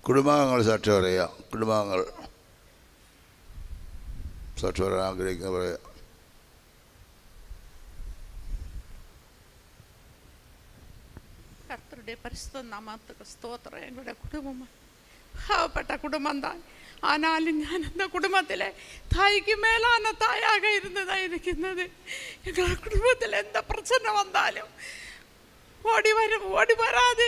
കുടുംബാംഗങ്ങൾ സാക്ഷി പറയാം. കുടുംബാംഗങ്ങൾ സാക്ഷി പറയാൻ ആഗ്രഹിക്കുന്ന പറയാം. கர்த்தருடைய பரிசுத்த நாமத்துக்கு ஸ்தோத்திரம். எங்களுடைய குடும்பம் பாவப்பட்ட குடும்பம்தான். ஆனாலும் ഞാൻ அந்த குடும்பத்தில் தாய்க்கு மேலான தாயாக இருந்துதான் இருக்கிறது. எங்களோட குடும்பத்தில் எந்த பிரச்சனை வந்தாலும் ஓடி வராது.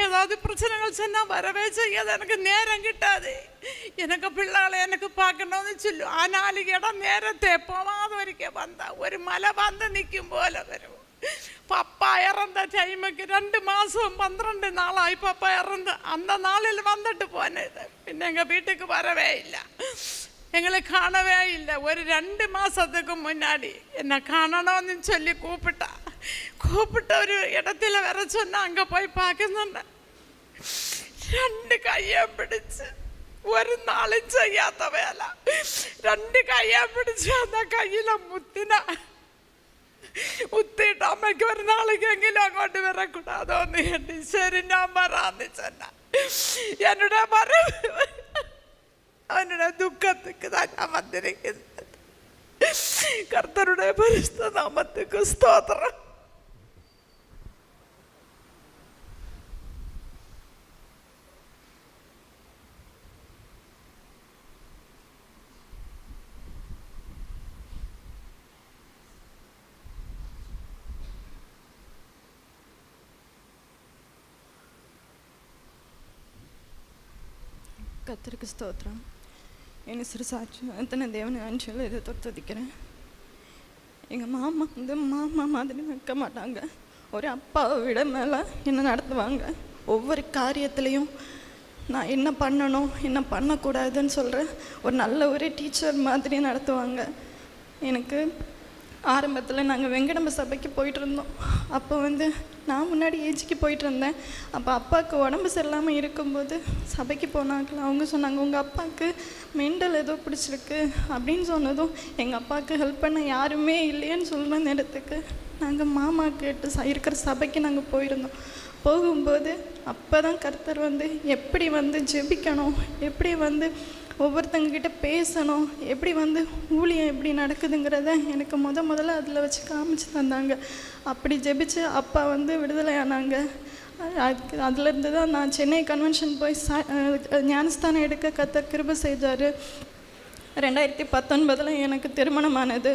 ஏதாவது பிரச்சனைகள் சொன்னால் வரவே செய்யாது. எனக்கு நேரம் கிட்டாது. எனக்கு பிள்ளைகளை எனக்கு பார்க்கணும்னு சொல்லும். ஆனாலும் இடம் நேரத்தை போகாத வரைக்கும் வந்தா ஒரு மலை வந்து நிற்கும் போல வரும். பப்பா இறந்த டைமுக்கு 2 மாதம் 12 நாளாகி பப்பா இறந்து அந்த நாளில் வந்துட்டு போனது. பின்ன எங்கள் வீட்டுக்கு வரவே இல்லை, எங்களை காணவே இல்லை. ஒரு 2 மாதத்துக்கு முன்னாடி என்னை காணணும்னு சொல்லி கூப்பிட்ட ஒரு இடத்துல வர சொன்ன. அங்கே போய் பார்க்க சொன்னேன். 2 கையை பிடிச்சு ஒரு நாளும் செய்யாத வேலை 2 கையை பிடிச்சு அந்த கையில் முத்திட்டு அம்மைக்கு ஒரு நாளைக்கு எங்கேயும் அங்கோட்டு வரக்கூடாதோன்னு எண்ணி சரி நான் வரான்னு சொன்னேன். என்னோட அவனோட துக்கத்துக்கு தான் நான் வந்திருக்கிறேன். கர்த்தருடைய பரிசுத்த நாமத்துக்கு ஸ்தோத்திரம். கர்த்தருக்கு ஸ்தோத்திரம். என் சிறு சாட்சி அத்தனை தேவனை நான் சொல்லி இதை துதிக்கிறேன். எங்கள் மாமா மாமா மாதிரி நிற்க மாட்டாங்க. ஒரு அப்பாவை விட மேலே என்ன நடத்துவாங்க. ஒவ்வொரு காரியத்துலேயும் நான் என்ன பண்ணணும் என்ன பண்ணக்கூடாதுன்னு சொல்கிற ஒரு நல்ல ஒரு டீச்சர் மாதிரி நடத்துவாங்க. எனக்கு ஆரம்பத்தில் நாங்கள் வெங்கடம்ப சபைக்கு போயிட்டுருந்தோம். அப்போ நான் முன்னாடி ஏஜிக்கு போயிட்டுருந்தேன். அப்போ அப்பாவுக்கு உடம்பு சரியில்லாமல் இருக்கும்போது சபைக்கு போனாங்களா அவங்க சொன்னாங்க, உங்கள் அப்பாவுக்கு மெண்டல் ஏதோ பிடிச்சிருக்கு அப்படின்னு சொன்னதும் எங்கள் அப்பாவுக்கு ஹெல்ப் பண்ண யாருமே இல்லையேன்னு சொல்கிற நேரத்துக்கு நாங்கள் மாமா கேட்டு இருக்கிற சபைக்கு நாங்கள் போயிருந்தோம். போகும்போது அப்போ தான் கர்த்தர் எப்படி ஜெபிக்கணும், எப்படி ஒவ்வொருத்தங்கிட்ட பேசணும், எப்படி ஊழியம் எப்படி நடக்குதுங்கிறத எனக்கு முதல்ல அதில் வச்சு காமிச்சு தந்தாங்க. அப்படி ஜெபிச்சு அப்பா விடுதலை ஆனாங்க. அதுலேருந்து தான் நான் சென்னை கன்வென்ஷன் போய் ஞானஸ்தானம் எடுக்க கர்த்தர் கிருபை செய்தார். 2019 எனக்கு திருமணமானது.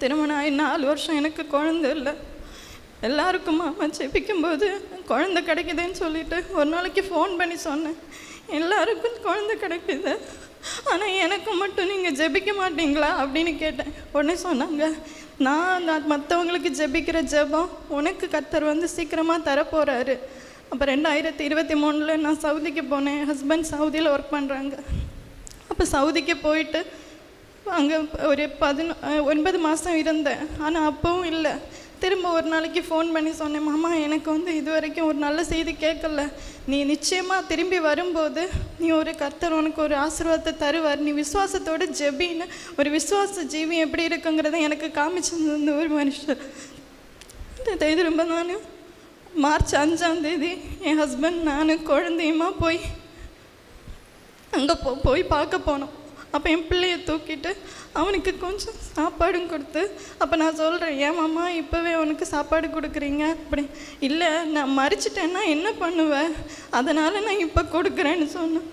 திருமணம் ஆகி 4 வருஷம் எனக்கு குழந்தை இல்லை. எல்லாருக்கும் மாமா ஜெபிக்கும்போது குழந்தை கிடைக்குதுன்னு சொல்லிட்டு ஒரு நாளைக்கு ஃபோன் பண்ணி சொன்னேன், எல்லாருக்கும் குழந்தை கிடைக்குது, ஆனால் எனக்கு மட்டும் நீங்கள் ஜெபிக்க மாட்டீங்களா அப்படின்னு கேட்டேன். உடனே சொன்னாங்க, நான் மற்றவங்களுக்கு ஜெபிக்கிற ஜெபம் உனக்கு கர்த்தர் சீக்கிரமாக தரப்போகிறாரு. அப்போ 2023 நான் சவுதிக்கு போனேன். ஹஸ்பண்ட் சவுதியில் ஒர்க் பண்ணுறாங்க. அப்போ சவுதிக்கு போயிட்டு அங்கே ஒரு 9 மாதம் இருந்தேன். ஆனால் அப்பவும் இல்லை. திரும்ப ஒரு நாளைக்கு ஃபோன் பண்ணி சொன்னேன், மாமா எனக்கு இது வரைக்கும் ஒரு நல்ல செய்தி கேட்கல, நீ நிச்சயமாக திரும்பி வரும்போது நீ ஒரு கர்த்தர் உனக்கு ஒரு ஆசீர்வாதத்தை தருவார், நீ விசுவாசத்தோடு ஜெபின்னு ஒரு விசுவாச ஜீவி எப்படி இருக்குங்கிறத எனக்கு காமிச்சிருந்த ஒரு மனுஷர். திரும்ப நான் மார்ச் 5ஆம் தேதி என் ஹஸ்பண்ட் நான் குழந்தையுமா போய் அங்கே போய் பார்க்க போனோம். அப்போ என் பிள்ளையை தூக்கிட்டு அவனுக்கு கொஞ்சம் சாப்பாடும் கொடுத்து, அப்போ நான் சொல்கிறேன், ஏன் மாமா இப்போவே அவனுக்கு சாப்பாடு கொடுக்குறீங்க? அப்படி இல்லை, நான் மறிச்சிட்டேன்னா என்ன பண்ணுவேன், அதனால் நான் இப்போ கொடுக்குறேன்னு சொன்னேன்.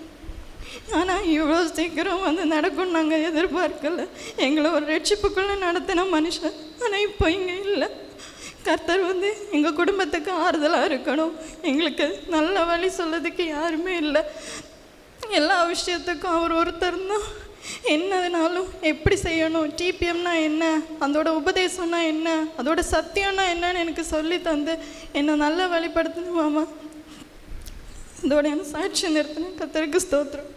ஆனால் இவ்வளோ சீக்கிரம் நடக்கும்னு நாங்கள் எதிர்பார்க்கல. எங்களை ஒரு ரட்சிப்புக்குள்ளே நடத்தின மனுஷன். ஆனால் இப்போ இங்கே இல்லை. கர்த்தர் எங்கள் குடும்பத்துக்கு ஆறுதலாக இருக்கணும். எங்களுக்கு நல்ல வழி சொல்லதுக்கு யாருமே இல்லை. எல்லா விஷயத்துக்கும் அவர் ஒருத்தர் தான். என்னதுனாலும் எப்படி செய்யணும், டிபிஎம்னா என்ன, அதோட உபதேசம்னா என்ன, அதோட சத்தியம்னா என்னன்னு எனக்கு சொல்லி தந்து என்னை நல்லா வழிபடுத்தணும் மாமா. இதோட என்ன சாட்சி நிறுத்தினேன். கர்த்தருக்கு ஸ்தோத்திரம்.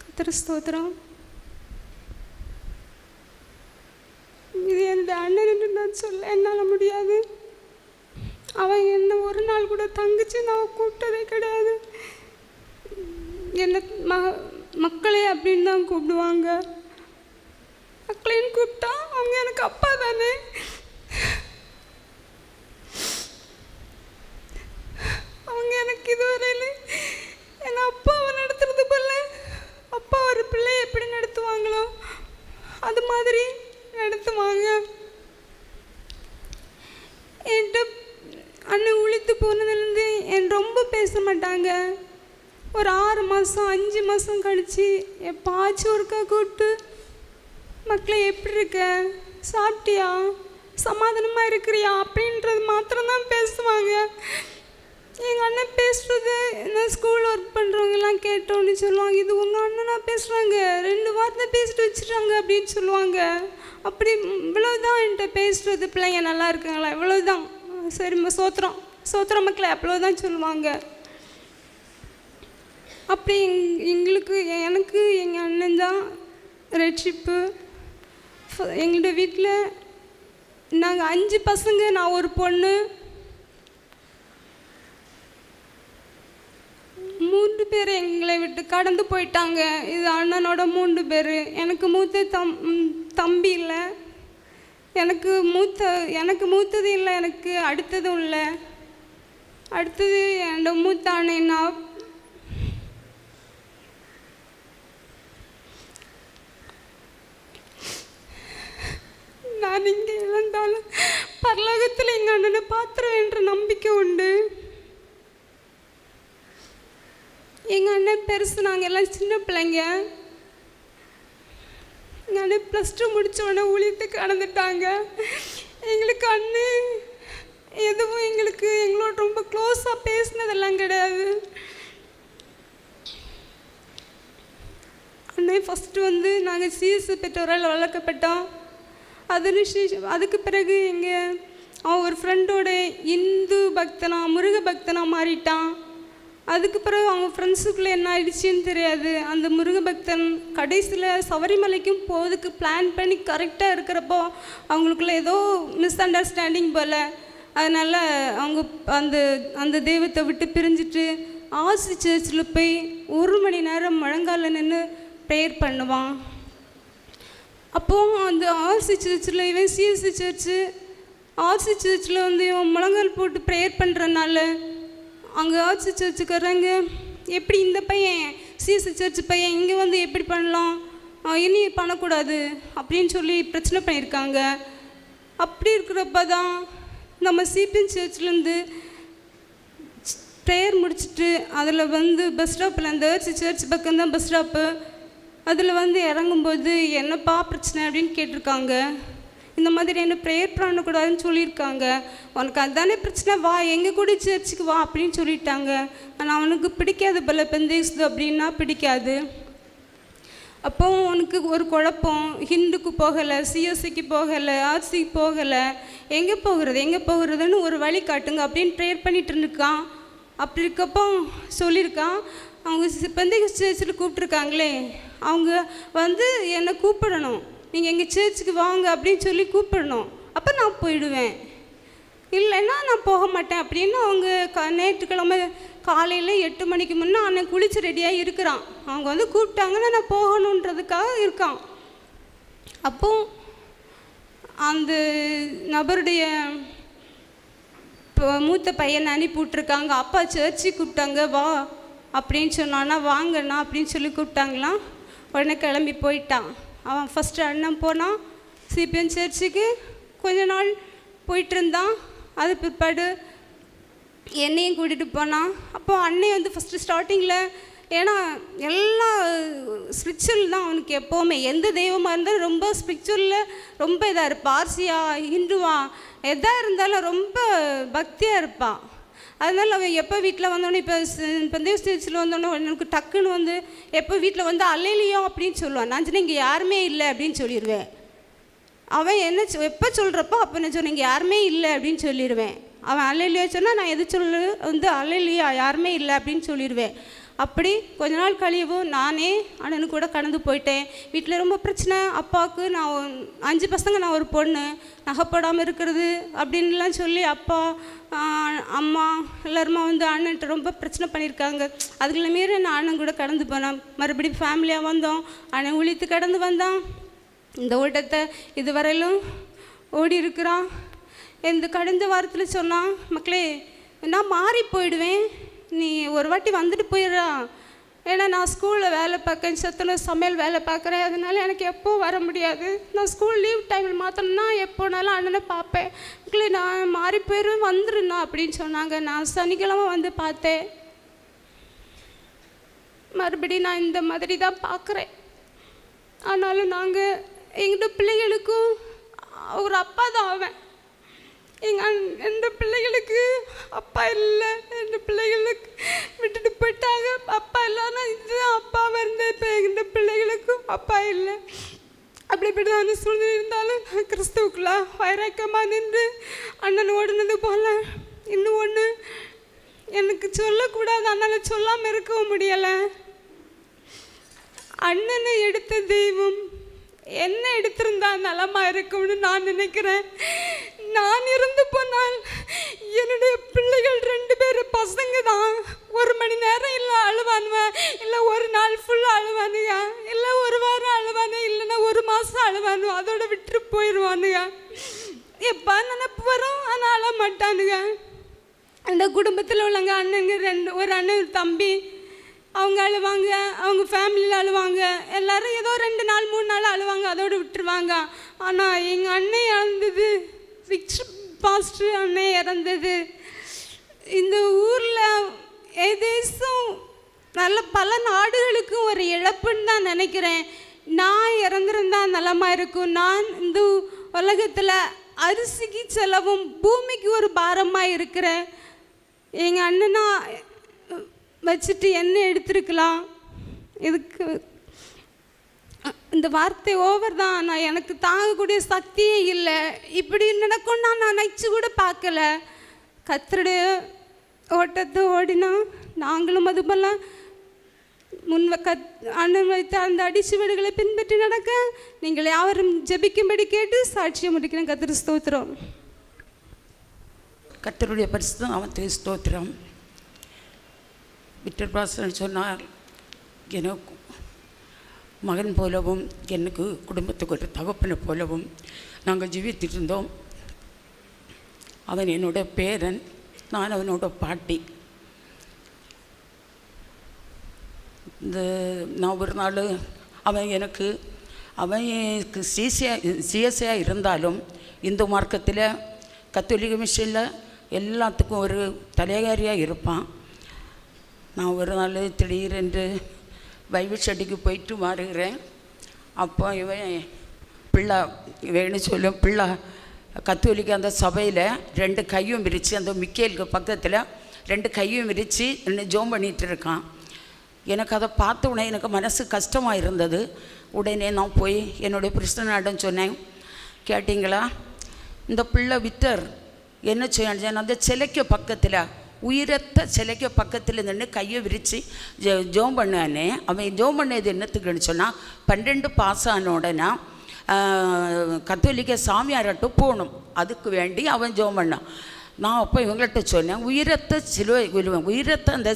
கர்த்தருக்கு ஸ்தோத்திரம். இது என்னுடைய அண்ணன் என்று நான் சொல்ல என்னால் முடியாது. அவன் என்ன ஒரு நாள் கூட தங்கச்சி நான் கூப்பிட்டதே கிடையாது. என்னை மக்களே அப்படின்னு தான் கூப்பிடுவாங்க. மக்களேன்னு கூப்பிட்டா அவங்க எனக்கு அப்பா தானே. ஊழியத்துக்கு போனதுலேருந்து என் ரொம்ப பேச மாட்டாங்க. ஒரு 6 மாதம் 5 மாதம் கழித்து எப்பாச்சும் ஒருக்கா கூப்பிட்டு, மக்களே எப்படி இருக்க, சாப்பிட்டியா, சமாதானமாக இருக்கிறியா அப்படின்றது மாத்திரம்தான் பேசுவாங்க. எங்கள் அண்ணன் பேசுகிறது என்ன ஸ்கூல் ஒர்க் பண்ணுறவங்கலாம் கேட்டோன்னு சொல்லுவாங்க, இது உங்கள் அண்ணனா பேசுகிறாங்க, 2 வார்த்தை பேசிட்டு வச்சுட்டாங்க அப்படின்னு சொல்லுவாங்க. அப்படி இவ்வளோதான் என்கிட்ட பேசுகிறது. பிள்ளைங்க நல்லா இருக்காங்களா, இவ்வளோதான். சரிம்மா சோத்திரம் சோத்திரம் மக்களே, அவ்வளோதான் சொல்லுவாங்க. அப்படி எங்களுக்கு எனக்கு எங்கள் அண்ணன் தான் ரட்சிப்பு. எங்களோட வீட்டில் நாங்கள் 5 பசங்க, நான் ஒரு பொண்ணு. 3 பேர் எங்களை விட்டு கடந்து போயிட்டாங்க. இது அண்ணனோட 3 பேர். எனக்கு மூத்த தம்பி இல்லை, எனக்கு மூத்தது இல்லை, எனக்கு அடுத்ததும் இல்லை. அடுத்தது என்னோட மூத்த அண்ணன். நான் இங்கே இழந்தாலும் பரலோகத்தில் எங்கள் அண்ணனை பாத்திரம் என்ற நம்பிக்கை உண்டு. எங்கள் அண்ணன் பெருசு, நாங்கள் எல்லாம் சின்ன பிள்ளைங்க. எங்கள் அண்ணன் +2 முடித்த உடனே ஊழியத்துக்கு கடந்துட்டாங்க. எங்களுக்கு அண்ணன் எதுவும் எங்களோட ரொம்ப க்ளோஸாக பேசினதெல்லாம் கிடையாது. அண்ணன் ஃபஸ்ட்டு வந்து நாங்கள் சிஎஸ்சி பெற்றோரால் வளர்க்கப்பட்டோம். அதுக்கு பிறகு அவன் ஒரு ஃப்ரெண்டோட இந்து பக்தனா முருக பக்தனா மாறிட்டான். அதுக்கு பிறகு அவங்க ஃப்ரெண்ட்ஸுக்குள்ளே என்ன ஆயிடுச்சுன்னு தெரியாது. அந்த முருக பக்தன் கடைசியில் சபரிமலைக்கும் போகிறதுக்கு பிளான் பண்ணி கரெக்டாக இருக்கிறப்போ அவங்களுக்குள்ள ஏதோ மிஸ் அண்டர்ஸ்டாண்டிங் போல். அதனால் அவங்க அந்த தெய்வத்தை விட்டு பிரிஞ்சுட்டு ஆர்சி சர்ச்சில் போய் 1 மணி நேரம் முழங்கால நின்று ப்ரேயர் பண்ணுவான். அப்போது அந்த ஆர்சி சர்ச்சில் இவன் சிஎஸ்சி சர்ச்சு, ஆர்சி சர்ச்சில் வந்து இவன் முழங்கால் போட்டு ப்ரேயர் பண்ணுறனால அங்கே ஆர்சி சர்ச்சுக்காரங்க, எப்படி இந்த பையன் சிஎஸ்சி சர்ச்சு பையன் இங்கே வந்து எப்படி பண்ணலாம், இனி பண்ணக்கூடாது அப்படின்னு சொல்லி பிரச்சனை பண்ணியிருக்காங்க. அப்படி இருக்கிறப்ப தான் நம்ம சிபிஎன் சர்ச்லேருந்து ப்ரேயர் முடிச்சுட்டு அதில் வந்து பஸ் ஸ்டாப்பில், அந்த ஆர்சி சர்ச் பக்கம்தான் பஸ் ஸ்டாப்பு, அதில் வந்து இறங்கும்போது என்னப்பா பிரச்சனை அப்படின்னு கேட்டிருக்காங்க. இந்த மாதிரி என்ன ப்ரேயர் பண்ணக்கூடாதுன்னு சொல்லியிருக்காங்க. உனக்கு அதுதானே பிரச்சனை, வா எங்கள் கூட சர்ச்சுக்கு வா அப்படின்னு சொல்லிட்டாங்க. ஆனால் அவனுக்கு பிடிக்காது போல, பெந்தேஸ்து அப்படின்னா பிடிக்காது. அப்போ உனக்கு ஒரு குழப்பம், ஹிந்துக்கு போகலை, சிஎஸ்சிக்கு போகலை, ஆர்சிக்கு போகலை, எங்கே போகிறதுன்னு ஒரு வழி காட்டுங்க அப்படின்னு ப்ரேயர் பண்ணிகிட்டு இருக்கான். அப்படி இருக்கப்போ சொல்லியிருக்கான், அவங்க பெந்தேஸ்து சர்ச்சில் கூப்பிட்ருக்காங்களே, அவங்க வந்து என்னை கூப்பிடணும், நீங்கள் எங்கள் சர்ச்சுக்கு வாங்க அப்படின்னு சொல்லி கூப்பிடணும், அப்போ நான் போயிடுவேன், இல்லைன்னா நான் போக மாட்டேன் அப்படின்னு அவங்க நேற்றுக்கிழமை காலையில் 8 மணிக்கு முன்னே அண்ணன் குளிச்சு ரெடியாக இருக்கிறான். அவங்க வந்து கூப்பிட்டாங்கன்னா நான் போகணுன்றதுக்காக இருக்கான். அப்போ அந்த நபருடைய மூத்த பையனை அனுப்பி விட்ருக்காங்க. அப்பா சர்ச்சுக்கு கூப்பிட்டாங்க வா அப்படின்னு சொன்னான்னா, வாங்கண்ணா அப்படின்னு சொல்லி கூப்பிட்டாங்களாம். உடனே கிளம்பி போயிட்டான். அவன் ஃபஸ்ட்டு அண்ணன் போனான் சிபிஎன் சர்ச்சுக்கு, கொஞ்ச நாள் போயிட்டு இருந்தான். அது பிற்பாடு என்னையும் கூட்டிகிட்டு போனான். அப்போ அண்ணன் வந்து ஃபஸ்ட்டு ஸ்டார்டிங்கில், ஏன்னா எல்லாம் ஸ்பிரிச்சுவல் தான் அவனுக்கு எப்போவுமே, எந்த தெய்வமாக இருந்தாலும் ரொம்ப ஸ்பிரிச்சுவலில் ரொம்ப இதாக இருப்பான். ஆர்சியா ஹிந்துவா எதாக இருந்தாலும் ரொம்ப பக்தியாக இருப்பான். அதனால் அவன் எப்போ வீட்டில் வந்தோடனே, இப்போ பெந்தேஸ்து சர்ச்சில் வந்தோடனே எனக்கு டக்குன்னு வந்து எப்போ வீட்டில் வந்து அல்லேலியோ அப்படின்னு சொல்லுவான். நான் சொன்னேன் இங்கே யாருமே இல்லை அப்படின்னு சொல்லிடுவேன். அவன் என்ன எப்போ சொல்கிறப்போ அப்போ நான் சொன்னேன் இங்கே யாருமே இல்லை அப்படின்னு சொல்லிடுவேன். அவன் அல்லேலியோ சொன்னால் நான் எது வந்து அல்லேலியா யாருமே இல்லை அப்படின்னு சொல்லிடுவேன். அப்படி கொஞ்ச நாள் கழியவும் நானே அண்ணனு கூட கடந்து போயிட்டேன். வீட்டில் ரொம்ப பிரச்சனை. அப்பாவுக்கு நான் 5 பசங்க, நான் ஒரு பொண்ணு, நகைப்படாமல் இருக்கிறது அப்படின்லாம் சொல்லி அப்பா அம்மா எல்லாருமா வந்து அண்ணன்ட்ட ரொம்ப பிரச்சனை பண்ணியிருக்காங்க. அதுக்குள்ள மீறி நான் அண்ணன் கூட கடந்து போனேன். மறுபடியும் ஃபேமிலியாக வந்தோம். அண்ணன் உழித்து கடந்து வந்தான். இந்த ஓட்டத்தை இதுவரையிலும் ஓடி இருக்கிறான். இந்த கடந்த வாரத்தில் சொன்னான், மக்களே நான் மாறி போயிடுவேன், நீ ஒரு வாட்டி வந்துட்டு போயிடுறா, ஏன்னா நான் ஸ்கூலில் வேலை பார்க்கேன், சத்துணவு சமையல் வேலை பார்க்குறேன். அதனால எனக்கு எப்போ வர முடியாது. நான் ஸ்கூல் லீவ் டைமில் மாற்றணும்னா எப்போனாலும் அண்ணனை பார்ப்பேன். இல்லை நான் மாறி போயிடும் வந்துருண்ணா அப்படின்னு சொன்னாங்க. நான் சனிக்கிழமை வந்து பார்த்தேன். மறுபடியும் நான் இந்த மாதிரி தான் பார்க்குறேன். ஆனாலும் நாங்கள் எங்களோட பிள்ளைகளுக்கும் ஒரு அப்பா தான் அவன். எந்த பிள்ளைகளுக்கு அப்பா இல்லை, எந்த பிள்ளைகளுக்கு விட்டுட்டு போயிட்டாங்க. அப்பா இல்லைன்னா இதுதான் அப்பாவாக இருந்தேன். இப்போ எந்த பிள்ளைகளுக்கும் அப்பா இல்லை. அப்படிப்பட்டதான சூழ்நிலை இருந்தாலும் நான் கிறிஸ்துவுக்குள்ளே வைராக்கியமாக நின்று அண்ணன் ஓடுனது போல் இன்னும் ஒன்று எனக்கு சொல்லக்கூடாது, அதனால் சொல்லாமல் இருக்கவும் முடியலை. அண்ணனை எடுத்த தெய்வம் என்ன எடுத்திருந்தா நலமா இருக்கும்னு நான் நினைக்கிறேன். நான் இருந்து போனால் என்னுடைய பிள்ளைகள் 2 பேர் பசங்க தான். 1 மணி நேரம் இல்லை அழுவானுவேன், இல்லை 1 நாள் ஃபுல்லாக அழுவானுங்க, இல்லை 1 வாரம் அழுவானு, இல்லைன்னா 1 மாதம் அழுவானு, அதோட விட்டு போயிடுவானுங்க. எப்போ நினப்பு வரும் ஆனால் அழ மாட்டானுங்க. அந்த குடும்பத்தில் உள்ளவங்க அண்ணங்க ஒரு அண்ணன் தம்பி அவங்க அழுவாங்க, அவங்க ஃபேமிலியில் அழுவாங்க. எல்லோரும் ஏதோ 2 நாள் 3 நாள் அழுவாங்க, அதோடு விட்டுருவாங்க. ஆனால் எங்கள் அண்ணன் இறந்தது, ரிச் பாஸ்டர் அண்ணன் இறந்தது. இந்த ஊரில் ஏதேசும் நல்ல பல நாடுகளுக்கும் ஒரு இழப்புன்னு தான் நினைக்கிறேன். நான் இறந்துருந்தா நலமாக இருக்கும். நான் இந்த உலகத்தில் அரிசிக்கு செலவும் பூமிக்கு ஒரு பாரமாக இருக்கிறேன். எங்கள் அண்ணனா வச்சுட்டு என்ன எடுத்துருக்கலாம். இதுக்கு இந்த வார்த்தை ஓவர் தான். நான் எனக்கு தாங்கக்கூடிய சக்தியே இல்லை. இப்படி நடக்கும் நான் நினச்சி கூட பார்க்கல. கர்த்தருடைய ஓட்டத்தை ஓடினா நாங்களும் அது போல அண்ணன் வைத்த அந்த அடிச்சுவடுகளை பின்பற்றி நடக்க நீங்கள் யாவரும் ஜெபிக்கும்படி கேட்டு சாட்சியை முடிக்கிறேன். கர்த்தர் ஸ்தோத்திரம். கர்த்தருடைய பரிசுத்த நாமத்துக்கு ஸ்தோத்திரம். விக்டர் பாஸ்டர் சொன்னார், எனக்கு மகன் போலவும் எனக்கு குடும்பத்துக்கு ஒரு தகப்பனை போலவும் நாங்கள் ஜீவித்துட்டு இருந்தோம். அவன் என்னோட பேரன், நான் அவனோட பாட்டி. நான் ஒரு நாள் அவன் சிஎஸ்ஐயாக இருந்தாலும் இந்து மார்க்கத்தில் கத்தோலிக்க மிஷனில் எல்லாத்துக்கும் ஒரு தலைகாரியாக இருப்பான். நான் ஒரு நாள் திடீரென்று பைபிள் ஸ்டடிக்கு போயிட்டு வருகிறேன். அப்போ இவன் பிள்ளை வேணும் சொல்லும், பிள்ளை கத்தோலிக்க அந்த சபையில் 2 கையும் விரித்து அந்த மிக்கேலுக்கு பக்கத்தில் 2 கையும் விரித்து என்ன ஜோம் பண்ணிகிட்டு இருக்கான். எனக்கு அதை பார்த்த உடனே எனக்கு மனசு கஷ்டமாக இருந்தது. உடனே நான் போய் என்னுடைய புருஷனிடம் சொன்னேன், கேட்டிங்களா இந்த பிள்ளை விக்டர் என்ன செய்ய அந்த சிலைக்கு பக்கத்தில் உயிரத்த சிலைக்கு பக்கத்தில் நின்று கையை விரித்து ஜோம் பண்ணானே. அவன் ஜோம் பண்ணது என்னத்துக்குன்னு சொன்னால் 12 பாஸ் ஆன உடனே கத்தோலிக்க சாமியார்கிட்ட போகணும், அதுக்கு வேண்டி அவன் ஜோம் பண்ணான். நான் அப்போ இவங்கள்ட்ட சொன்னேன், உயிரத்த அந்த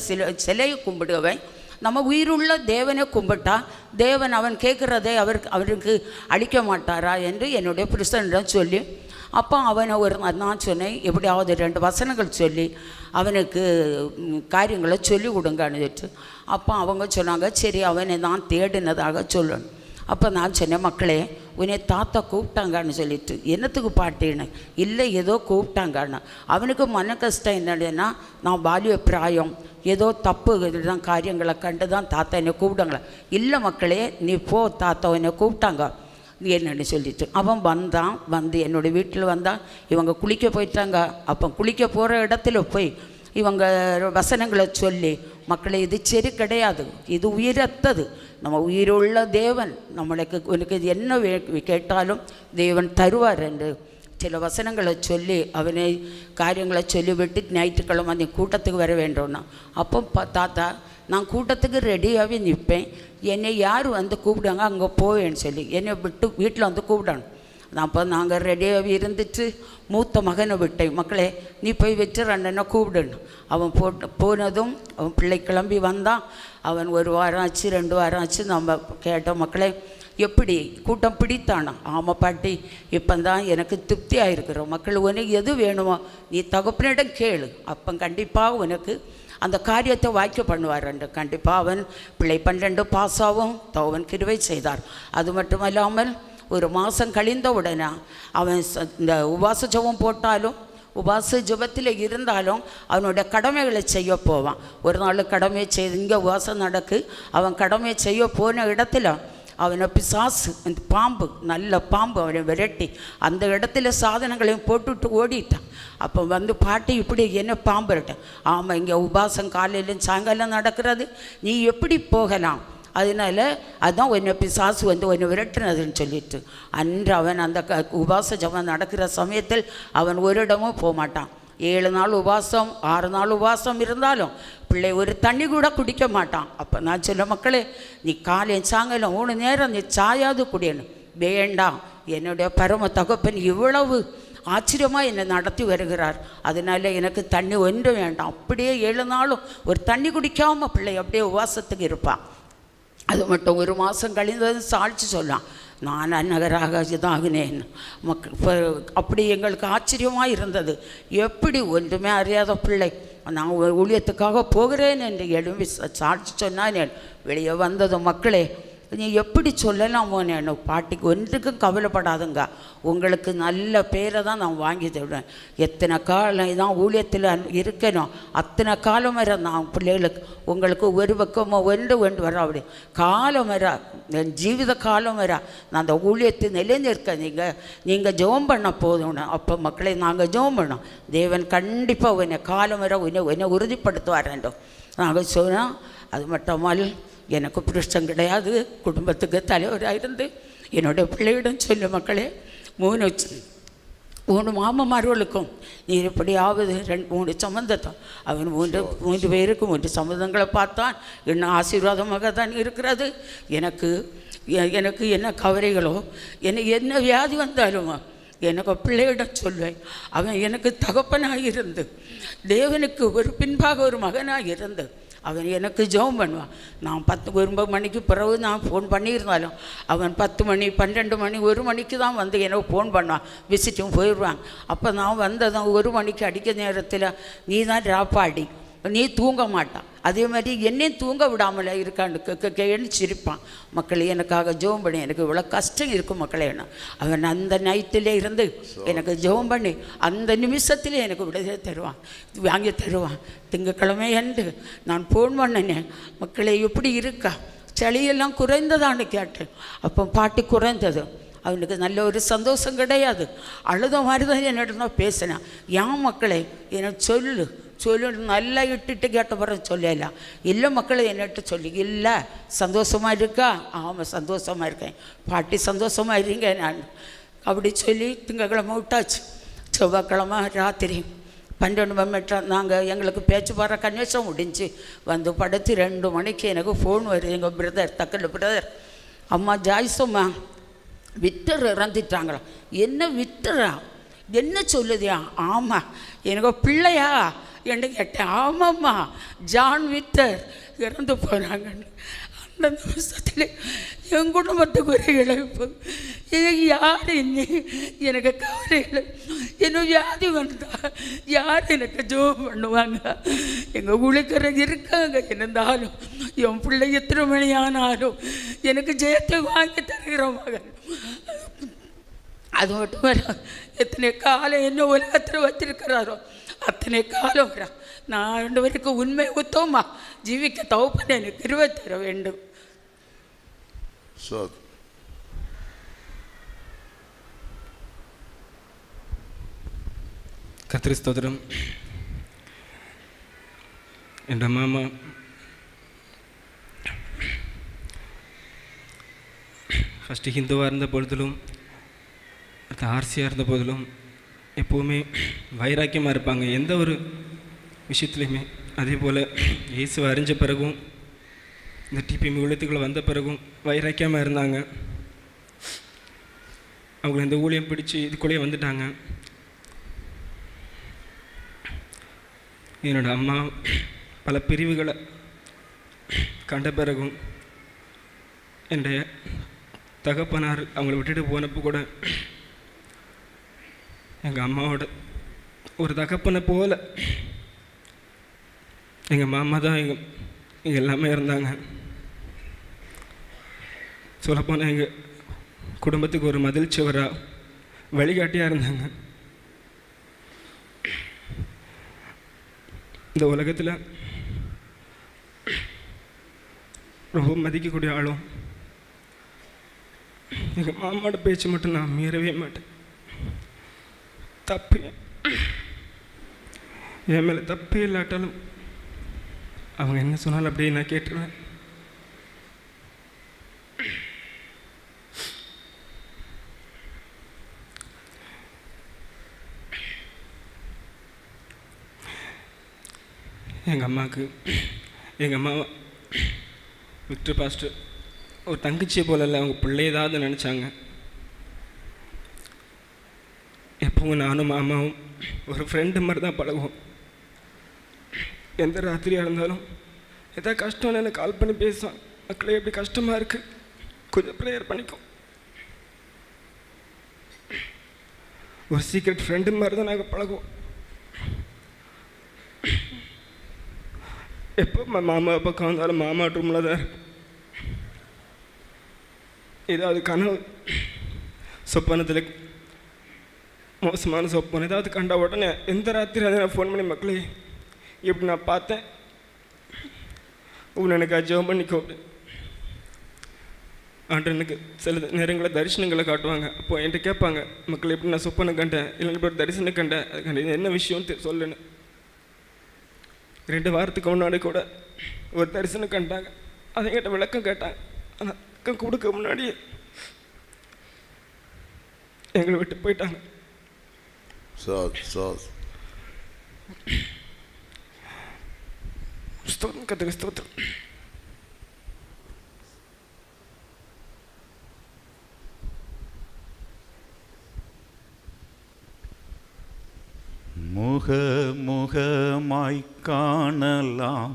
சிலையை கும்பிடுவன் நம்ம உயிருள்ள தேவனை கும்பிட்டா தேவன் அவன் கேட்குறதை அவருக்கு அளிக்க மாட்டாரா என்று என்னுடைய புருஷனிடம் சொல்லி, அப்போ அவனை நான் சொன்னேன், எப்படியாவது 2 வசனங்கள் சொல்லி அவனுக்கு காரியங்களை சொல்லி கொடுங்கன்னு சொல்லிட்டு. அப்போ அவங்க சொன்னாங்க, சரி அவனை நான் தேடினதாக சொல்லணும். அப்போ நான் சொன்னேன், மக்களே உன்னை தாத்தா கூப்பிட்டாங்கன்னு சொல்லிட்டு, என்னத்துக்கு பாட்டின்னு இல்லை ஏதோ கூப்பிட்டாங்கன்னு. அவனுக்கு மன கஷ்டம் என்னதுன்னா, நான் பாலிய பிராயம் ஏதோ தப்பு தான் காரியங்களை கண்டு தான் தாத்தா என்னை கூப்பிட்டாங்களே. இல்லை மக்களே நீ போ, தாத்தா என்னை கூப்பிட்டாங்க நீ என்னன்னு சொல்லிட்டு. அவன் வந்து என்னோடய வீட்டில் வந்தான். இவங்க குளிக்க போயிட்டாங்க. அப்போ குளிக்க போகிற இடத்துல போய் இவங்க வசனங்களை சொல்லி, மக்களை இது சரி கிடையாது, இது உயிரத்தது, நம்ம உயிருள்ள தேவன் உனக்கு என்ன கேட்டாலும் தேவன் தருவார் என்று சில வசனங்களை சொல்லி அவனை காரியங்களை சொல்லி விட்டு ஞாயிற்றுக்கிழமை நீ கூட்டத்துக்கு வர வேண்டும்னா. அப்போ தாத்தா நான் கூட்டத்துக்கு ரெடியாகவே நிற்பேன், என்னை யார் வந்து கூப்பிடுவாங்க அங்கே போவேன்னு சொல்லி என்னை விட்டு வீட்டில் வந்து கூப்பிடணும். அப்போ நாங்கள் ரெடியாகவே இருந்துட்டு மூத்த மகனை விட்டேன், மக்களே நீ போய் வச்சு 2 அண்ணனை கூப்பிடணும். அவன் போனதும் அவன் பிள்ளை கிளம்பி வந்தான். அவன் 1 வாரம் ஆச்சு 2 வாரம் ஆச்சு. நம்ம கேட்டோம், மக்களே எப்படி கூட்டம் பிடித்தானா? ஆமாம் பாட்டி, இப்போ தான் எனக்கு திருப்தியாக இருக்கிறோம். மக்கள் உனக்கு எது வேணுமோ நீ தகப்பனிடம் கேளு, அப்போ கண்டிப்பாக உனக்கு அந்த காரியத்தை வாய்க்க பண்ணுவார் என்று. கண்டிப்பாக அவன் பிள்ளை 12 பாஸாகவும் அவன் கிருபை செய்தார். அது மட்டுமல்லாமல் ஒரு மாதம் கழிந்த உடனே அவன் இந்த உபவாச ஜெபம் போட்டாலும் உபவாச ஜெபத்தில் இருந்தாலும் அவனுடைய கடமைகளை செய்ய போவான். ஒரு நாள் கடமையை செய்து இங்கே உபவாசம் நடக்கு, அவன் கடமையை செய்ய போன இடத்துல அவனை பிசாசு, அந்த பாம்பு, நல்ல பாம்பு அவனை விரட்டி அந்த இடத்துல சாதனங்களையும் போட்டுவிட்டு ஓடிட்டான். அப்போ வந்து பாட்டி இப்படி என்ன பாம்பு விரட்டேன்? ஆமாம், இங்கே உபவாசம் காலையிலும் சாயங்காலம் நடக்கிறது, நீ எப்படி போகலாம்? அதனால் அதுதான் உன்னை பிசாசு வந்து உன்னை விரட்டுனதுன்னு சொல்லிட்டு அன்று அவன் அந்த உபவாச ஜெபம் நடக்கிற சமயத்தில் அவன் ஒரு இடமும் போக மாட்டான். 7 நாள் உபவாசம் 6 நாள் உபவாசம் இருந்தாலும் பிள்ளை ஒரு தண்ணி கூட குடிக்க மாட்டான். அப்போ நான் சொல்ல, மக்களே நீ காலையும் சாயங்காலம் 3 நேரம் நீ சாயாது குடியணும். வேண்டாம், என்னுடைய பரம தகப்பன் இவ்வளவு ஆச்சரியமாக என்னை நடத்தி வருகிறார், அதனால் எனக்கு தண்ணி ஒன்றும் வேண்டாம். அப்படியே 7 நாளும் ஒரு தண்ணி குடிக்காமல் பிள்ளை அப்படியே உபவாசத்துக்கு இருப்பான். அது மட்டும் 1 மாதம் கழிந்தது சாட்சி சொல்லலாம், நான் அந்நகராக இதாகினேன். இப்போ அப்படி எங்களுக்கு ஆச்சரியமாக இருந்தது. எப்படி ஒன்றுமே அறியாத பிள்ளை நான் ஊழியத்துக்காக போகிறேன் என்று எழும்பி சாட்சி சொன்னான். வெளியே வந்தது, மக்களே நீ எப்படி சொல்லலாமோ? நான் பாட்டிக்கு ஒன்றுக்கும் கவலைப்படாதுங்க, உங்களுக்கு நல்ல பேரை தான் நான் வாங்கி தருவேன். எத்தனை காலம் தான் ஊழியத்தில் இருக்கணும், அத்தனை காலம் வர நான் பிள்ளைகளுக்கு உங்களுக்கு ஒரு பக்கமோ ஒன்று வர அப்படி காலம் வர, என் ஜீவித காலம் வர நான் அந்த ஊழியத்தை நிலைநிற்க நீங்கள் ஜெபம் பண்ண போதும்னு. அப்போ மக்களை நாங்கள் ஜெபம் பண்ணோம், தேவன் கண்டிப்பாக உன்னை காலம் வர உன்னை உறுதிப்படுத்துவார் என்றோம் நாங்கள் சொன்னோம். அது மட்டுமல் எனக்கு புருஷன் கிடையாது, குடும்பத்துக்கு தலைவராக இருந்து என்னுடைய பிள்ளையிடம் சொல்லு, மக்களே 3 மாமமார்களுக்கும் நீ எப்படியாவது 2-3 சம்பந்தத்தான், அவன் 3 பேருக்கு 3 சம்பந்தங்களை பார்த்தான். இன்னும் ஆசீர்வாதமாக தான் இருக்கிறது. எனக்கு என்ன கவலைகளோ என்ன வியாதி வந்தாலும் எனக்கு பிள்ளையிடம் சொல்வேன். அவன் எனக்கு தகப்பனாக இருந்து தேவனுக்கு ஒரு பின்பாக ஒரு மகனாக இருந்து அவன் எனக்கு ஜெபம் பண்ணுவான். நான் 9 மணிக்கு பிறகு நான் ஃபோன் பண்ணியிருந்தாலும் அவன் 10 மணி 12 மணி 1 மணிக்கு தான் வந்து எனக்கு ஃபோன் பண்ணுவான், விசிட்டும் போயிடுவான். அப்போ நான் வந்ததான் 1 மணிக்கு அடிக்க நேரத்தில் நீ தான் ராப்பாடி, நீ தூங்க மாட்டான். அதே மாதிரி என்னையும் தூங்க விடாமல் இருக்கான்னு சிரிப்பான். மக்கள் எனக்காக ஜெபம் பண்ணி, எனக்கு இவ்வளோ கஷ்டம் இருக்கும் மக்களே. அவன் அந்த நைட்டிலே இருந்து எனக்கு ஜெபம் பண்ணி அந்த நிமிஷத்திலே எனக்கு விடுதலை தருவான், வாங்கி தருவான். திங்கக்கிழமை அன்று நான் ஃபோன் பண்ணினேன், மக்களே எப்படி இருக்கா, சளியெல்லாம் குறைந்ததான்னு கேட்டேன். அப்போ பாட்டி குறைந்தது, அவனுக்கு நல்ல ஒரு சந்தோஷம் கிடையாது, அழுத மாதிரி தான் என்னிடம் பேசினேன். ஏன் மக்களே எனக்கு சொல்லு நல்லா இட்டுட்டு கேட்ட பிறகு சொல்லல, இல்லை மக்களை என்னட்டு சொல்லி, இல்லை சந்தோஷமாக இருக்கா? ஆமாம் சந்தோஷமாக இருக்கேன் பாட்டி, சந்தோஷமாக இருங்க நான் அப்படி சொல்லி திங்கக்கிழமை விட்டாச்சு. செவ்வாய்க்கிழமை ராத்திரி 12 மணி நாங்கள் எங்களுக்கு பேச்சு பாடுற கன்வென்ஷன் முடிஞ்சு வந்து படுத்து 2 மணிக்கு எனக்கு ஃபோன் வருது. எங்கள் பிரதர் தக்கல் பிரதர், அம்மா ஜாய்ஸம்மா விட்டர் இறந்துட்டாங்களா? என்ன விட்டரா? என்ன சொல்லுதியா? ஆமாம் எனக்கு பிள்ளையா என்று கேட்டேன். ஆமாம்மா, ஜான் விட்டர் இறந்து போகிறாங்கன்னு. அந்த நிமிஷத்தில் என் குடும்பத்துக்கு ஒரு இழப்பு. யார் எனக்கு கவலை இல்லை, என்ன வியாதி வந்தா யார் எனக்கு ஜெபம் பண்ணுவாங்க? எங்கள் உழைக்கிற இருக்காங்க, இருந்தாலும் என் பிள்ளை எத்தனை மணி ஆனாலும் எனக்கு ஜெயத்தை வாங்கி தருகிற மகன். அது மட்டும் வர எத்தனை காலம் என்ன உலகத்தில் வச்சிருக்கிறாரோ அத்தனை காலம் வர நான் 2 பேருக்கு உண்மை உத்தமா ஜீவிக்க தகப்பன் எனக்கு கிருபை தர வேண்டும். கர்த்தருக்கு ஸ்தோத்திரம். என் மாமா ஃபஸ்ட்டு ஹிந்துவாக இருந்த பொழுதிலும் அடுத்த ஆர்சியாக இருந்த போதிலும் எப்போவுமே வைராக்கியமாக இருப்பாங்க எந்த ஒரு விஷயத்துலையுமே. அதே போல் இயேசுவை அறிஞ்ச பிறகும் இந்த டிபிஎம் ஊழியத்துக்குள்ளே வந்த பிறகும் வைராக்கியமாக இருந்தாங்க. அவங்கள இந்த ஊழியம் பிடிச்சி இதுக்குள்ளேயே வந்துட்டாங்க. என்னோடய அம்மா பல பிரிவுகளை கண்ட பிறகும் என்னுடைய தகப்பனார் அவங்கள விட்டுட்டு போனப்போ கூட எங்கள் அம்மாவோட ஒரு தகப்பனை போல எங்கள் மாமா தான் எங்கள் எல்லாமே இருந்தாங்க. சொல்லப்போனால் எங்கள் குடும்பத்துக்கு ஒரு மதில் சுவராக வழிகாட்டியாக இருந்தாங்க. இந்த உலகத்தில் ரொம்ப மதிக்கக்கூடிய ஆளும் எங்கள் மாமாவோட பேச்சு மட்டும் நான் மீறவே மாட்டேன். தப்பு என் மேலே தப்பே இல்லாட்டாலும் அவங்க என்ன சொன்னாலும் அப்படியே நான் கேட்டுருவேன். எங்கள் அம்மாவுக்கு எங்கள் அம்மாவை விக்டர் பாஸ்டர் ஒரு தங்கச்சியை போல இல்லை, அவங்க பிள்ளையதாவது நினச்சாங்க. எப்பவும் நானும் மாமாவும் ஒரு ஃப்ரெண்டு மாதிரி தான் பழகுவோம். எந்த ராத்திரியாக இருந்தாலும் எதாவது கஷ்டம்னு எனக்கு கால் பண்ணி பேசுவான். மக்களே எப்படி கஷ்டமாக இருக்குது, கொஞ்சம் ப்ரேயர் பண்ணிக்கும். ஒரு சீக்ரெட் ஃப்ரெண்டு மாதிரி தான் நாங்கள் பழகுவோம். எப்போ மாமா பக்கம் வந்தாலும் மாமா ரூமில் தான் இருக்கும். ஏதாவது கனவு சொப்பனத்தில் மோசமான சொப்பனம் ஏதாவது கண்டா உடனே எந்த ராத்திரி அதை நான் ஃபோன் பண்ணி மக்களே இப்படி நான் பார்த்தேன், உன் எனக்கு ஜெபம் பண்ணிக்கோ. ஆண்டு எனக்கு சில நேரங்களில் தரிசனங்களை காட்டுவாங்க. அப்போது என்கிட்ட கேட்பாங்க, மக்கள் எப்படி நான் சொப்பனம் கண்டேன், இல்லைன்னு ஒரு தரிசனம் கண்டேன், அது கண்டு என்ன விஷயம்னு சொல்லுன்னு. 2 வாரத்துக்கு முன்னாடி கூட ஒரு தரிசனம் கண்டாங்க. அதை என்கிட்ட விளக்கம் கேட்டாங்க. ஆனால் விளக்கம் கொடுக்க முன்னாடியே எங்களை விட்டு போயிட்டாங்க. ஸ்தோத்திரம் கர்த்தருக்கு ஸ்தோத்திரம். முகமாய் காணலாம்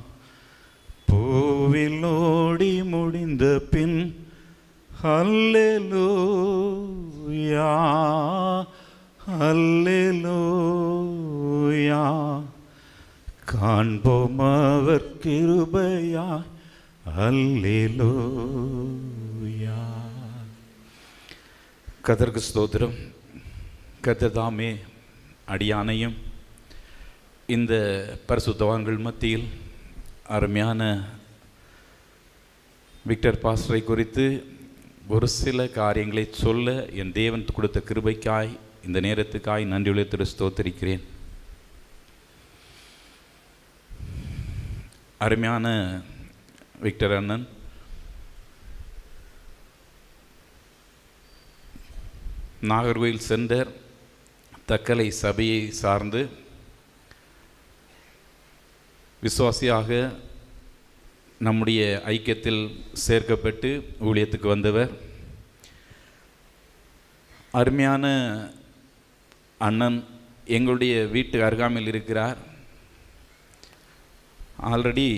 பூவில் ஓடி முடிந்த பின் ஹல்லேலூயா ஹல்லேலூயா காண்போம் அவர் கிருபையா ஹல்லேலூயா. கர்த்தருக்கு ஸ்தோத்திரம். கர்த்தர் தாமே அடியானையும் இந்த பரிசுத்தவான்கள் மத்தியில் அருமையான விக்டர் பாஸ்டரை குறித்து ஒரு சில காரியங்களை சொல்ல என் தேவன் கொடுத்த கிருபைக்காய் இந்த நேரத்துக்காய் நன்றியுள்ள திரு ஸ்தோத்திரிக்கிறேன். அருமையான விக்டர் அண்ணன் நாகர்கோயில் சென்டர் தக்கலை சபையை சார்ந்து விசுவாசியாக நம்முடைய ஐக்கியத்தில் சேர்க்கப்பட்டு ஊழியத்துக்கு வந்தவர். அருமையான அண்ணன் எங்களுடைய வீட்டு அருகாமையில் இருக்கிறார். ஆல்ரெடி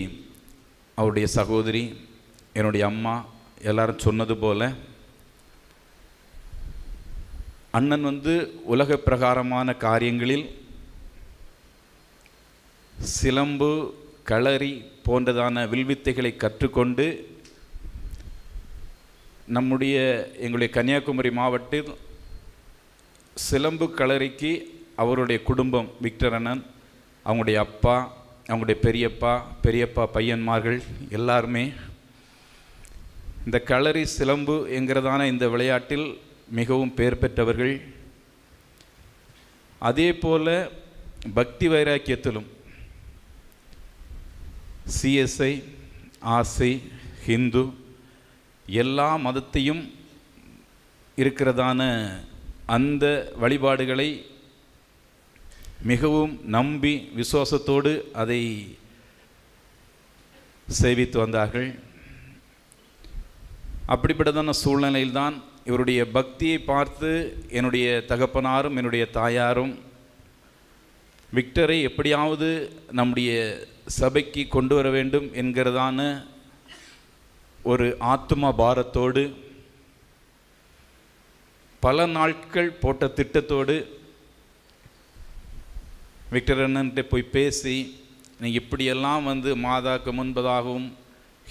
அவருடைய சகோதரி, என்னுடைய அம்மா எல்லாரும் சொன்னது போல அண்ணன் உலக பிரகாரமான காரியங்களில் சிலம்பு, களரி போன்றதான வில்வித்தைகளை கற்றுக்கொண்டு எங்களுடைய கன்னியாகுமரி மாவட்டத்தில் சிலம்பு களரிக்கு அவருடைய குடும்பம் விக்டர் அண்ணன், அவங்களுடைய அப்பா, அவங்களுடைய பெரியப்பா பையன்மார்கள் எல்லாருமே இந்த களரி சிலம்பு என்கிறதான இந்த விளையாட்டில் மிகவும் பெயர் பெற்றவர்கள். அதே போல பக்தி வைராக்கியத்திலும் சிஎஸ்ஐ, ஆர்சி, ஹிந்து எல்லா மதத்தையும் இருக்கிறதான அந்த வழிபாடுகளை மிகவும் நம்பி விசுவாசத்தோடு அதை சேவித்து வந்தார்கள். அப்படிப்பட்டதான சூழ்நிலையில்தான் இவருடைய பக்தியை பார்த்து என்னுடைய தகப்பனாரும் என்னுடைய தாயாரும் விக்டரை எப்படியாவது நம்முடைய சபைக்கு கொண்டு வர வேண்டும் என்கிறதான ஒரு ஆத்ம பாரத்தோடு பல நாட்கள் போட்ட திட்டத்தோடு விக்டர் அண்ணன்கிட்ட போய் பேசி, நீ இப்படியெல்லாம் மாதாக்கு முன்பதாகவும்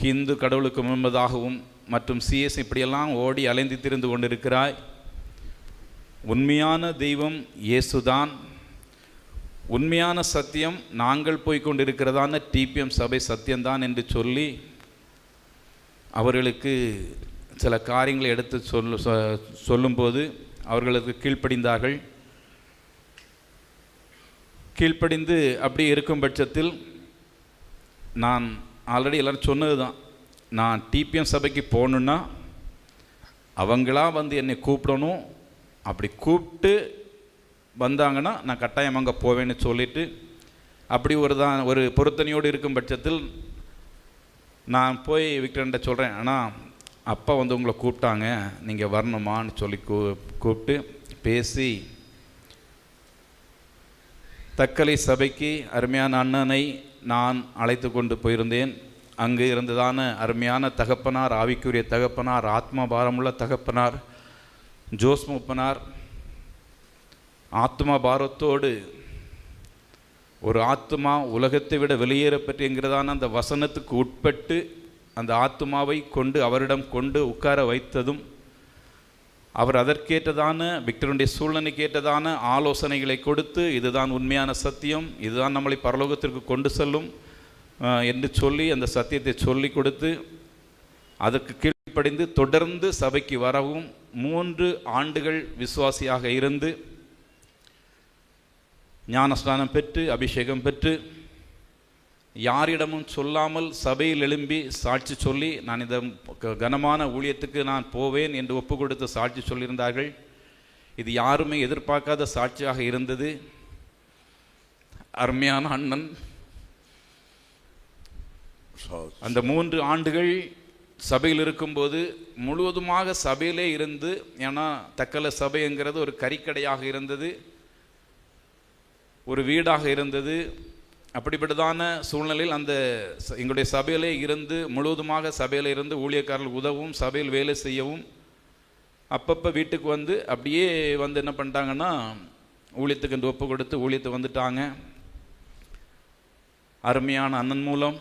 ஹிந்து கடவுளுக்கு முன்பதாகவும் மற்றும் சிஎஸ் இப்படியெல்லாம் ஓடி அலைந்து திரிந்து கொண்டிருக்கிறாய். உண்மையான தெய்வம் இயேசுதான், உண்மையான சத்தியம் நாங்கள் போய் கொண்டிருக்கிறதான டிபிஎம் சபை சத்தியம்தான் என்று சொல்லி அவர்களுக்கு சில காரியங்களை எடுத்து சொல்லும்போது அவர்களுக்கு கீழ்ப்படிந்தார்கள். கீழ்ப்படிந்து அப்படி இருக்கும் பட்சத்தில் நான் ஆல்ரெடி எல்லோரும் சொன்னது தான், நான் டிபிஎம் சபைக்கு போகணுன்னா அவங்களா என்னை கூப்பிடணும், அப்படி கூப்பிட்டு வந்தாங்கன்னா நான் கட்டாயம் அங்கே போவேன்னு சொல்லிவிட்டு அப்படி ஒரு பொருத்தனையோடு இருக்கும் பட்சத்தில் நான் போய் விக்டர்கிட்ட சொல்கிறேன், ஆனால் அப்பா உங்களை கூப்பிட்டாங்க, நீங்கள் வரணுமான்னு சொல்லி கூப்பிட்டு பேசி தக்கலை சபைக்கு அருமையான அண்ணனை நான் அழைத்து கொண்டு போயிருந்தேன். அங்கு இருந்ததான அருமையான தகப்பனார், ஆவிக்குரிய தகப்பனார், ஆத்மா பாரமுள்ள தகப்பனார் ஜோஸ் மூப்பனார் ஆத்மா பாரத்தோடு ஒரு ஆத்மா உலகத்தை விட வெளியேறப்பட்டுங்கிறதான அந்த வசனத்துக்கு உட்பட்டு அந்த ஆத்மாவை கொண்டு அவரிடம் கொண்டு உட்கார வைத்ததும் அவர் அதற்கேற்றதான விக்டருடைய சூழ்நிலைக்கு ஏற்றதான ஆலோசனைகளை கொடுத்து, இதுதான் உண்மையான சத்தியம், இதுதான் நம்மளை பரலோகத்திற்கு கொண்டு செல்லும் என்று சொல்லி அந்த சத்தியத்தை சொல்லி கொடுத்து அதற்கு கீழ்ப்படிந்து தொடர்ந்து சபைக்கு வரவும் 3 ஆண்டுகள் விசுவாசியாக இருந்து ஞானஸ்நானம் பெற்று அபிஷேகம் பெற்று யாரிடமும் சொல்லாமல் சபையில் எழும்பி சாட்சி சொல்லி, நான் இந்த கனமான ஊழியத்துக்கு நான் போவேன் என்று ஒப்பு கொடுத்து சாட்சி சொல்லியிருந்தார்கள். இது யாருமே எதிர்பார்க்காத சாட்சியாக இருந்தது. அருமையான அண்ணன் அந்த 3 ஆண்டுகள் சபையில் இருக்கும்போது முழுவதுமாக சபையிலே இருந்து, ஏன்னா தக்கலை சபைங்கிறது ஒரு கறிக்கடையாக இருந்தது, ஒரு வீடாக இருந்தது. அப்படிப்பட்டதான சூழ்நிலையில் அந்த எங்களுடைய சபையிலே இருந்து முழுவதுமாக சபையில் இருந்து ஊழியக்காரர்கள் உதவும், சபையில் வேலை செய்யவும், அப்பப்போ வீட்டுக்கு அப்படியே என்ன பண்ணிட்டாங்கன்னா ஊழியத்துக்கு என்று ஒப்பு கொடுத்து ஊழியத்தை வந்துட்டாங்க. அருமையான அண்ணன் மூலம்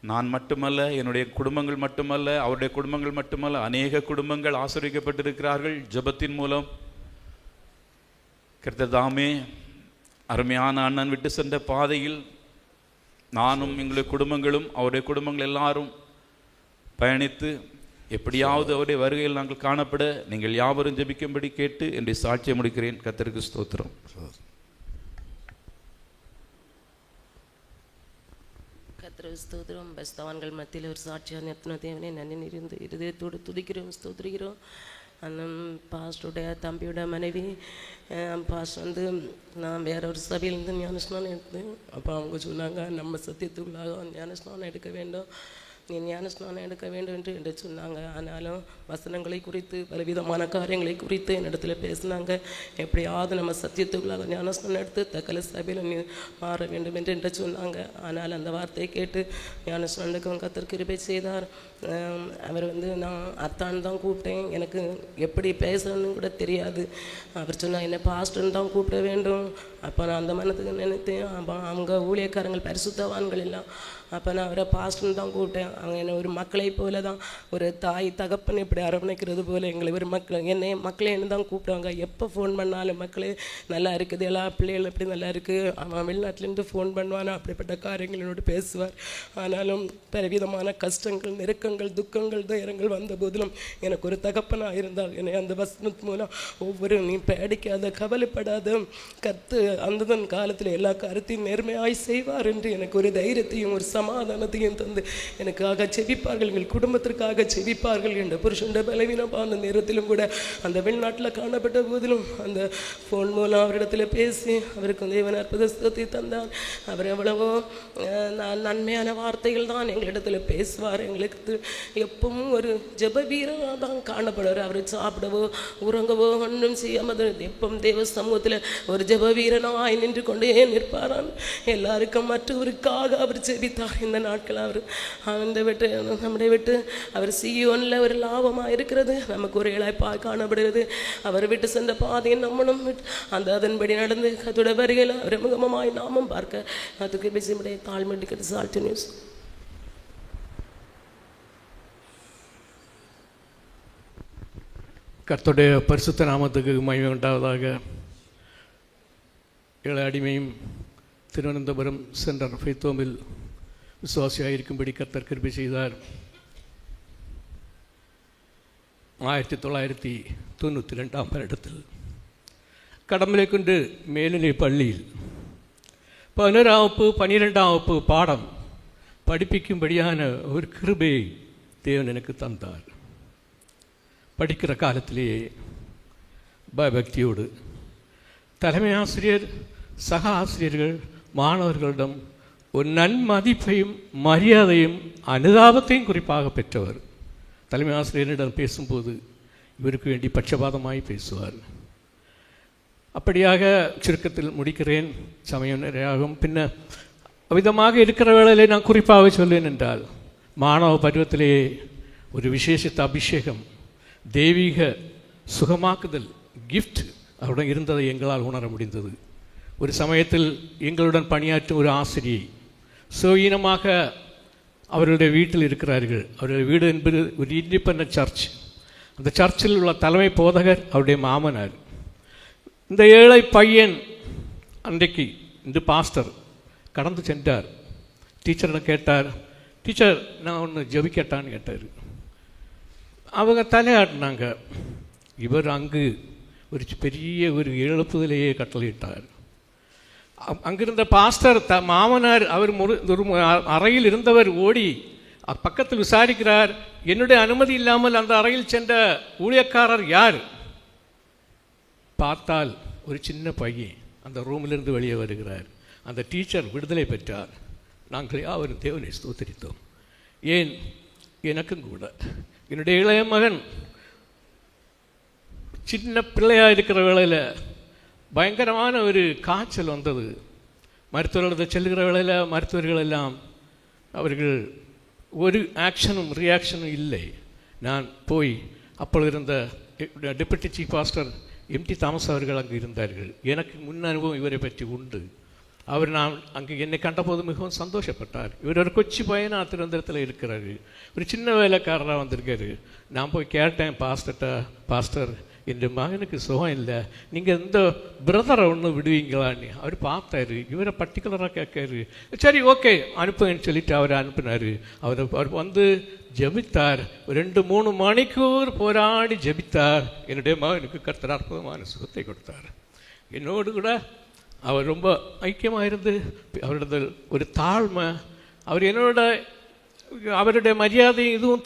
நான் மட்டுமல்ல, என்னுடைய குடும்பங்கள் மட்டுமல்ல, அவருடைய குடும்பங்கள் மட்டுமல்ல, அநேக குடும்பங்கள் ஆசீர்வதிக்கப்பட்டிருக்கிறார்கள் ஜெபத்தின் மூலம். கர்த்தர் தாமே அருமையான அண்ணன் விட்டு சென்ற பாதையில் நானும் எங்களுடைய குடும்பங்களும் அவருடைய குடும்பங்கள் எல்லாரும் பயணித்து எப்படியாவது அவருடைய வருகையில் நாங்கள் காணப்பட நீங்கள் யாவரும் ஜெபிக்கும்படி கேட்டு என்னுடைய சாட்சியை முடிக்கிறேன். கர்த்தருக்கு ஸ்தோத்திரம். கர்த்தருக்கு ஸ்தோத்திரம். பஸ்தவான்கள் மத்தியில் ஒரு சாட்சியாக நிறுத்தின தேவனே நன்றி இருந்து இருதயத்தோடு துதிக்கிறோம், ஸ்தோத்திரிக்கிறோம். அண்ணன் பாஸ்டருடைய தம்பியோட மனைவி பாஸ்டர் நான் வேற ஒரு சபையிலேருந்து ஞானஸ்நானம் எடுத்தேன். அப்போ அவங்க சொன்னாங்க, நம்ம சத்தியத்துக்குள்ளாக ஞானஸ்நானம் எடுக்க வேண்டும், நீ ஞானஸ்நானம் எடுக்க வேண்டும் என்று சொன்னாங்க. ஆனாலும் வசனங்களை குறித்து பலவிதமான காரியங்களை குறித்து என்னிடத்தில் பேசினாங்க. எப்படியாவது நம்ம சத்தியத்துக்குள்ளாக ஞானஸ்நானம் எடுத்து தக்கலை சபையில் நீ மாற வேண்டும் என்று சொன்னாங்க. ஆனால் அந்த வார்த்தையை கேட்டு ஞானஸ்நானத்துக்கு கர்த்தர் கிருபை செய்தார். அவர் நான் அத்தான் தான் கூப்பிட்டேன், எனக்கு எப்படி பேசணும்னு கூட தெரியாது. அவர் சொன்னால் என்னை பாஸ்டர்னு தான் கூப்பிட வேண்டும். அப்போ நான் அந்த மனத்துக்கு நினைத்தேன். அப்போ அவங்க ஊழியக்காரங்கள் பரிசுத்தவான்கள் எல்லாம், அப்போ நான் அவரை பாஸ்டர்னு தான் கூப்பிட்டேன். அவங்க என்னை ஒரு மக்களை போல தான், ஒரு தாய் தகப்பன் இப்படி அரவணைக்கிறது போல் எங்களை ஒரு மக்களை என்ன தான் கூப்பிடுவாங்க. எப்போ ஃபோன் பண்ணாலும் மக்களே நல்லா இருக்குது, எல்லா பிள்ளைகளும் எப்படி நல்லா இருக்குது, அவன் வெளிநாட்டிலேருந்து ஃபோன் பண்ணுவானோ அப்படிப்பட்ட காரியங்கள் என்னோடு பேசுவார். ஆனாலும் பலவிதமான கஷ்டங்கள், நெருக்கங்கள், துக்கங்கள், துயரங்கள் வந்த போதிலும் எனக்கு ஒரு தகப்பனாக இருந்தால் என்னை அந்த வசனத்து மூலம் ஒவ்வொரு நீ பேடிக்காத, கவலைப்படாத, கத்து அந்ததன் காலத்தில் எல்லா கருத்தையும் நேர்மையாய் செய்வார் என்று எனக்கு ஒரு தைரியத்தையும் ஒரு சமாதானத்தையும் தந்து எனக்காக செபிப்பார்கள், எங்கள் குடும்பத்திற்காக செபிப்பார்கள். என்ற புருஷனுடைய பலவீனமான நேரத்திலும் கூட அந்த வெளிநாட்டில் காணப்பட்ட போதிலும் அந்த ஃபோன் மூலம் அவரிடத்தில் பேசி அவருக்கு தேவன் அற்புத சுகத்தை தந்தார். அவர் எவ்வளவோ நன்மையான வார்த்தைகள் தான் எங்களிடத்தில் பேசுவார். எங்களுக்கு எப்பவும் ஒரு ஜெப வீரராக தான் காணப்படுவார். அவர் சாப்பிடவோ உறங்கவோ ஒன்றும் செய்யாமல் எப்பவும் தேவ சமூகத்தில் ஒரு ஜெப வீரனாய் நின்று கொண்டே நிற்பாரான். எல்லாருக்கும் மற்றவருக்காக அவர் ஜெபித்தார். இந்த நாட்கள் அவர் இந்த விட்டு நம்முடைய விட்டு அவர் சீயோனில் ஒரு லாபமாக இருக்கிறது, நமக்கு ஒரு இழப்பாக காணப்படுகிறது. அவர் விட்டு சென்ற பாதையை நம்மளும் அதன்படி நடந்து அதோட வருகையில் அவர் முகமாய் நாமும் பார்க்க அதுக்கு பேசியுடைய தாழ்மடிக்கிறது. Salt news. கர்த்தருடைய பரிசுத்த நாமத்துக்கு மகிமை உண்டாவதாக. ஏழை அடிமையும் திருவனந்தபுரம் சென்டர் ஃபெய்த்தோமில் விசுவாசியாக இருக்கும்படி கர்த்தர் கிருபை செய்தார். 1992 வருடத்தில் கடம்பலை கொண்டு மேல்நிலை பள்ளியில் 11ஆம் வகுப்பு 12ஆம் வகுப்பு பாடம் படிப்பிக்கும்படியான ஒரு கிருபையை தேவன் எனக்கு தந்தார். படிக்கிற காலத்திலேயே பயபக்தியோடு தலைமை ஆசிரியர், சக ஆசிரியர்கள், மாணவர்களிடம் ஒரு நன்மதிப்பையும் மரியாதையும் அனுதாபத்தையும் குறிப்பாக பெற்றவர். தலைமை ஆசிரியரிடம் பேசும்போது இவருக்கு வேண்டி பட்சபாதமாய் பேசுவார். அப்படியாக சுருக்கத்தில் முடிக்கிறேன், சமயம் நிறையாகும். பின்ன விதமாக இருக்கிற வேளையிலே நான் குறிப்பாக சொல்வேன் என்றால், மாணவ பருவத்திலேயே ஒரு விசேஷித்த அபிஷேகம், தெய்வீக சுகமாக்குதல் கிஃப்ட் அவருடன் இருந்ததை எங்களால் உணர முடிந்தது. ஒரு சமயத்தில் எங்களுடன் பணியாற்றும் ஒரு ஆசிரியை சுயீனமாக அவர்களுடைய வீட்டில் இருக்கிறார்கள். அவருடைய வீடு என்பது ஒரு இண்டிபெண்டன்ட் சர்ச். அந்த சர்ச்சில் உள்ள தலைமை போதகர் அவருடைய மாமனார். இந்த ஏழை பையன் அன்றைக்கு இந்த பாஸ்டர் கடந்து சென்றார். டீச்சரிடம் கேட்டார், டீச்சர் நான் ஒன்று ஜெபிக்கட்டான்னு கேட்டார். அவங்க தலையாட்டினாங்க. இவர் அங்கு ஒரு பெரிய ஒரு இழப்புதலையே கட்டளையிட்டார். அங்கிருந்த பாஸ்டர் மாமனார் அவர் ஒரு அறையில் இருந்தவர் ஓடி பக்கத்தில் விசாரிக்கிறார். என்னுடைய அனுமதி இல்லாமல் அந்த அறையில் சென்ற ஊழியக்காரர் யார்? பார்த்தால் ஒரு சின்ன பையன் அந்த ரூமிலிருந்து வெளியே வருகிறார். அந்த டீச்சர் விடுதலை பெற்றார். நாங்கள் யாவரும் தேவனை ஸ்தோத்திரித்தோம். ஏன், எனக்கும் கூட என்னுடைய இளைய மகன் சின்ன பிள்ளையாக இருக்கிற வேளையில் பயங்கரமான ஒரு காய்ச்சல் வந்தது. மருத்துவர்களை செல்லுகிற வேளையில் மருத்துவர்கள் எல்லாம் அவர்கள் ஒரு ஆக்ஷனும் ரியாக்ஷனும் இல்லை. நான் போய் அப்பொழுது இருந்த deputy chief pastor MD Thomas அவர்கள் அங்கு இருந்தார்கள். எனக்கு முன் அனுபவம் இவரை பற்றி உண்டு. நான் அங்கே என்னை கண்டபோது மிகவும் சந்தோஷப்பட்டார். இவர் ஒரு கொச்சி பையனாக திருவனந்தபுரத்தில் இருக்கிறாரு, ஒரு சின்ன வேலைக்காரராக வந்திருக்காரு. நான் போய் கேட்டேன் பாஸ்டர்கிட்ட, பாஸ்டர் என் மகனுக்கு சுகம் இல்லை, நீங்கள் இந்த பிரதரை ஒன்று விடுவீங்களான்னு. அவர் பார்த்தாரு, இவரை பர்டிகுலராக கேட்காரு. சரி ஓகே அனுப்புங்கன்னு சொல்லிட்டு அவரை அனுப்பினார். அவர் வந்து ஜெபித்தார். 2-3 மணிக்கூர் போராடி ஜெபித்தார். என்னுடைய மகனுக்கு கர்த்தர் அற்புதமான சுகத்தை கொடுத்தார். என்னோடு கூட அவர் ரொம்ப ஐக்கியமாக இருந்து அவரோட ஒரு தாழ்மை, அவர் என்னோட அவருடைய மரியாதை இதுவும்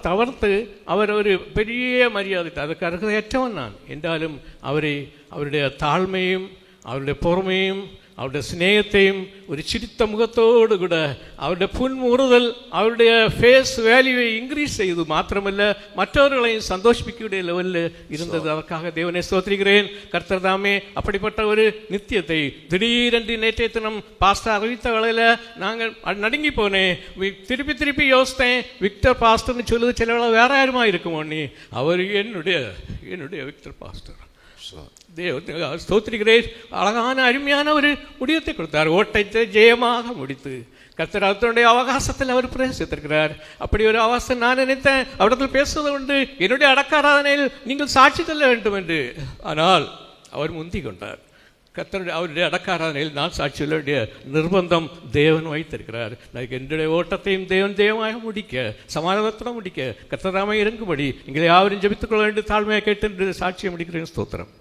தவிர்த்து அவர் ஒரு பெரிய மரியாதை, அதுக்கு அருகதையற்றவன் நான் என்றாலும் அவருடைய தாழ்மையும் அவருடைய பொறுமையும் அவருடைய சிநேகத்தையும் ஒரு சிரித்த முகத்தோடு கூட அவருடைய புன்முறுதல் அவருடைய ஃபேஸ் வேல்யூவை இன்க்ரீஸ் செய்து மாத்திரமல்ல மற்றவர்களையும் சந்தோஷிக்கக்கூடிய லெவலில் இருந்தது. அதற்காக தேவனை ஸ்தோத்திரிக்கிறேன். கர்த்தர் தாமே அப்படிப்பட்ட ஒரு நித்தியத்தை திடீரென்று நேற்றைய தினம் பாஸ்டர் அறிவித்த வேளையில் நாங்கள் நடுங்கி போனேன். திருப்பி யோசித்தேன், விக்டர் பாஸ்டர்னு சொல்லுது சில வேளை வேற யாருமா இருக்குமோன்னு. அவர் என்னுடைய விக்டர் பாஸ்டர். ஸ்தோத்திரிக்கிறேன். அழகான அருமையான ஒரு முடியத்தை கொடுத்தார். ஓட்டத்தை ஜெயமாக முடித்து கர்த்தர் அதனுடைய அவகாசத்தில் அவர் பிரவேசித்திருக்கிறார். அப்படி ஒரு அவகாசம் நான் நினைத்தேன். அவரிடத்தில் பேசுவது உண்டு, என்னுடைய அடக்காராதனையில் நீங்கள் சாட்சி சொல்ல வேண்டும் என்று. ஆனால் அவர் முந்தி கொண்டார். கர்த்தருடைய அவருடைய அடக்காராதனையில் நான் சாட்சி சொல்ல வேண்டிய நிர்பந்தம் தேவன் வைத்திருக்கிறார். என்னுடைய ஓட்டத்தையும் தேவன் ஜெயமாக முடிக்க, சமாதானத்துடன் முடிக்க கர்த்தராமை இறங்கும்படி நீங்கள் யாவரும் ஜெபித்துக் கொள்ள வேண்டும் தாழ்மையாக கேட்டு சாட்சியை முடிக்கிறேன். ஸ்தோத்திரம்.